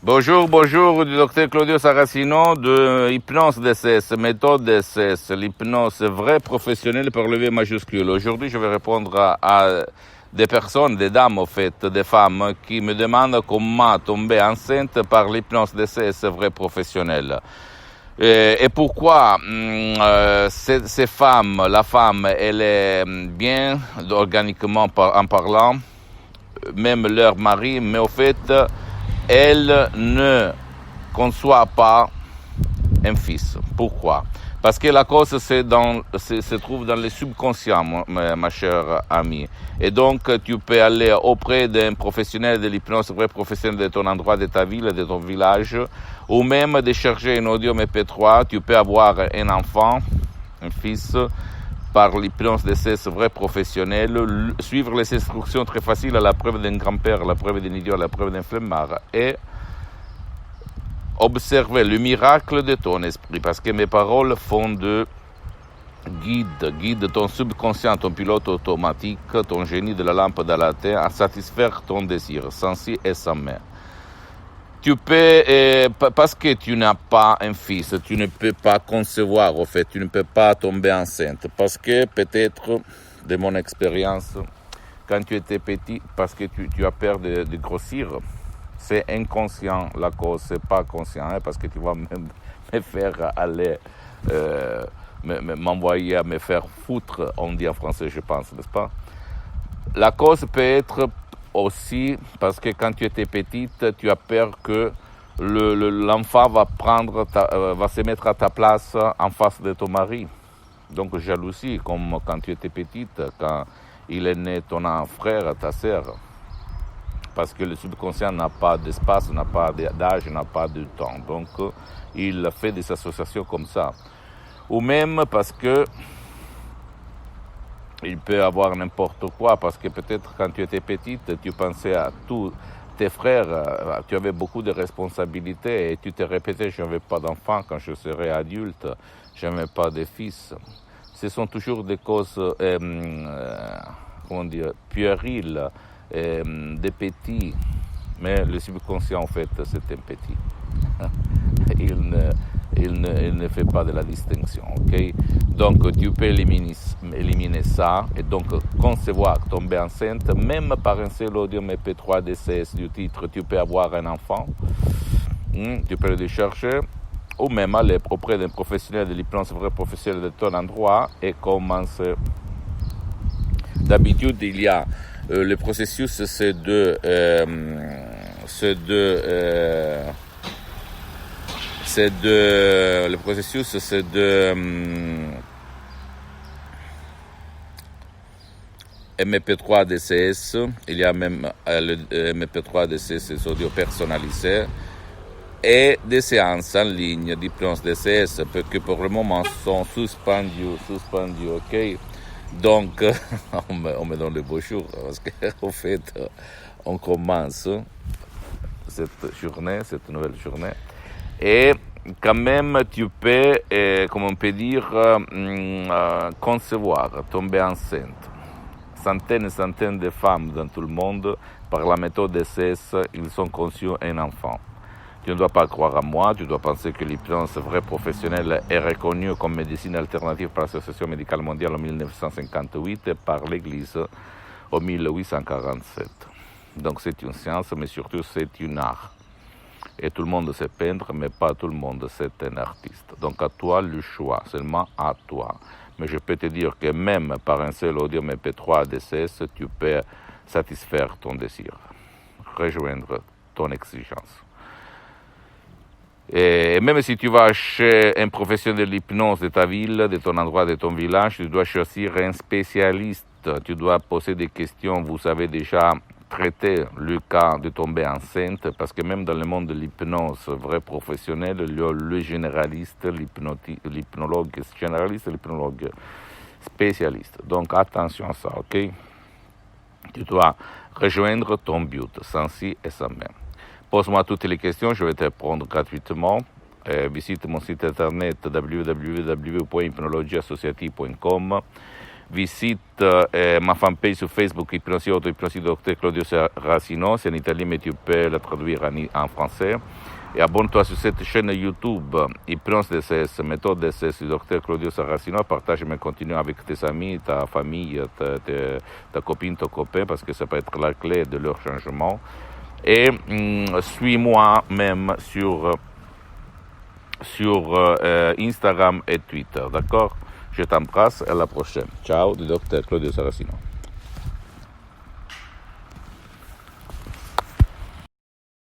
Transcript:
Bonjour, du docteur Claudio Saracino de Hypnose DCS, méthode DCS, l'hypnose vraie professionnelle par le V majuscule. Aujourd'hui, je vais répondre à des personnes, des dames au fait, des femmes qui me demandent comment tomber enceinte par l'hypnose DCS vraie professionnelle. Et pourquoi ces femmes, la femme, elle est bien organiquement en parlant, même leur mari, mais au fait, elle ne conçoit pas un fils. Pourquoi? Parce que la cause se trouve dans le subconscient, ma chère amie. Et donc, tu peux aller auprès d'un professionnel de l'hypnose, vrai professionnel de ton endroit, de ta ville, de ton village, ou même de chercher un audio MP3. Tu peux avoir un enfant, un fils, par l'hypnose de ces vrais professionnels, suivre les instructions très faciles à la preuve d'un grand-père, à la preuve d'un idiot, à la preuve d'un flemmard, et observer le miracle de ton esprit, parce que mes paroles font de guide ton subconscient, ton pilote automatique, ton génie de la lampe dans la terre, à satisfaire ton désir, sans si et sans mais. Tu peux, parce que tu n'as pas un fils, tu ne peux pas concevoir, au fait, tu ne peux pas tomber enceinte. Parce que peut-être, de mon expérience, quand tu étais petit, parce que tu as peur de grossir, c'est inconscient la cause, c'est pas conscient, hein, parce que tu vas me faire aller, m'envoyer à me faire foutre, on dit en français, je pense, n'est-ce pas? La cause peut être aussi parce que quand tu étais petite, tu as peur que l'enfant va se mettre à ta place en face de ton mari. Donc jalousie, comme quand tu étais petite, quand il est né ton frère, ta sœur. Parce que le subconscient n'a pas d'espace, n'a pas d'âge, n'a pas de temps. Donc il fait des associations comme ça. Ou même parce que il peut avoir n'importe quoi, parce que peut-être quand tu étais petite, tu pensais à tous tes frères, tu avais beaucoup de responsabilités et tu te répétais, je ne veux pas d'enfant quand je serai adulte, je ne veux pas de fils. Ce sont toujours des causes, puériles, des petits, mais le subconscient en fait c'est un petit. Il ne fait pas de la distinction, ok? Donc tu peux éliminer ça et donc concevoir, tomber enceinte, même par un seul audio MP3 DCS du titre, tu peux avoir un enfant, tu peux le chercher, ou même aller auprès d'un professionnel de l'hypnose vrai professionnel de ton endroit et commencer. D'habitude, il y a le processus, c'est de MP3 DCS, il y a même le MP3 DCS, c'est audio personnalisé, et des séances en ligne d'hypnose DCS, que pour le moment sont suspendues, ok? Donc, on me donne le beau jour, parce qu'en fait, on commence cette nouvelle journée, et quand même, tu peux, comme on peut dire, concevoir, tomber enceinte. Centaines et centaines de femmes dans tout le monde, par la méthode DCS, ils ont conçu un enfant. Tu ne dois pas croire à moi, tu dois penser que l'hypnose vraie professionnelle est reconnue comme médecine alternative par l'Association médicale mondiale en 1958 et par l'Église en 1847. Donc c'est une science, mais surtout c'est une art. Et tout le monde sait peindre, mais pas tout le monde c'est un artiste. Donc à toi le choix, seulement à toi. Mais je peux te dire que même par un seul audio MP3 DCS, tu peux satisfaire ton désir, rejoindre ton exigence. Et même si tu vas chez un professionnel de l'hypnose de ta ville, de ton endroit, de ton village, tu dois choisir un spécialiste. Tu dois poser des questions. Vous avez déjà traité le cas de tomber enceinte, parce que même dans le monde de l'hypnose vrai professionnel, le généraliste, l'hypnologue généraliste, l'hypnologue spécialiste. Donc attention à ça, ok? Tu dois rejoindre ton but, sans si et sans mais. Pose-moi toutes les questions, je vais te répondre gratuitement. Visite mon site internet www.hypnologieassociative.com. visite ma fanpage sur Facebook, Hypnosie Auto, Hypnosie Dr Claudio Saracino, c'est en italien mais tu peux le traduire en français. Et abonne-toi sur cette chaîne YouTube, Hypnose DCS, méthode DCS du Dr Claudio Saracino. Partage mes contenus avec tes amis, ta famille, ta copine, ton copain, parce que ça peut être la clé de leur changement. Et suis-moi même sur Instagram et Twitter, d'accord? Je t'embrasse, à la prochaine. Ciao, du Dr Claudio Saracino.